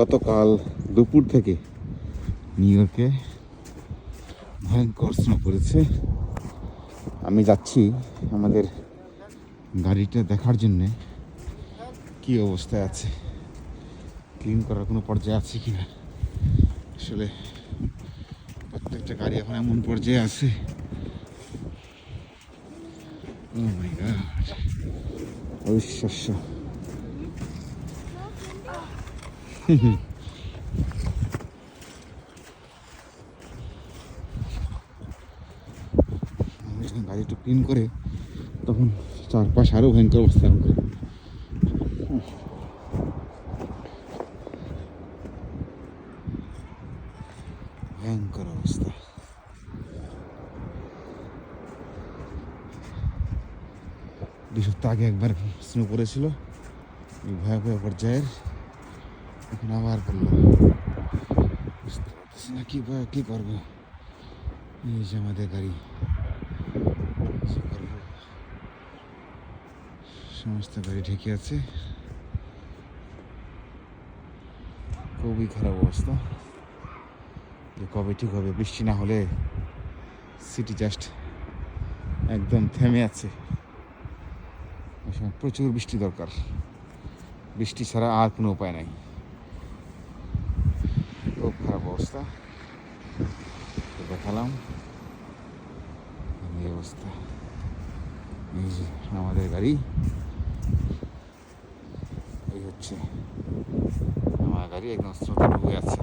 গতকাল দুপুর থেকে নিউ ইয়র্কে ভয়ঙ্কর স্নো পড়েছে। আমি যাচ্ছি আমাদের গাড়িটা দেখার জন্যে কি অবস্থায় আছে, ক্লিন করার কোনো পর্যায়ে আছে কিনা। আসলে প্রত্যেকটা গাড়ি এখন এমন পর্যায়ে আছে, ও মাই গড, অবিশ্বাস্য। গাড়ি একটু ক্লিন করে তখন চারপাশে আরো ভয়ঙ্কর অবস্থা হবে। ভয়ঙ্কর অবস্থা। দুই সপ্তাহ আগে একবার স্নো পড়েছিল ভয়াবহ পর্যায়ের, এখন আবার পড়লো। বুঝতে পারতেছি না কি করবো। এই যে আমাদের গাড়ি, সমস্ত গাড়ি ঢেকে আছে, খুবই খারাপ অবস্থা। যে কবে ঠিক হবে, বৃষ্টি না হলে সিটি জাস্ট একদম থেমে আছে। প্রচুর বৃষ্টি দরকার, বৃষ্টি ছাড়া আর কোনো উপায় নাই। খুব খারাপ অবস্থা, দেখালাম এই অবস্থা। এই যে আমাদের গাড়ি, এই হচ্ছে আমার গাড়ি, একদম স্রোতে ডুবে আছে।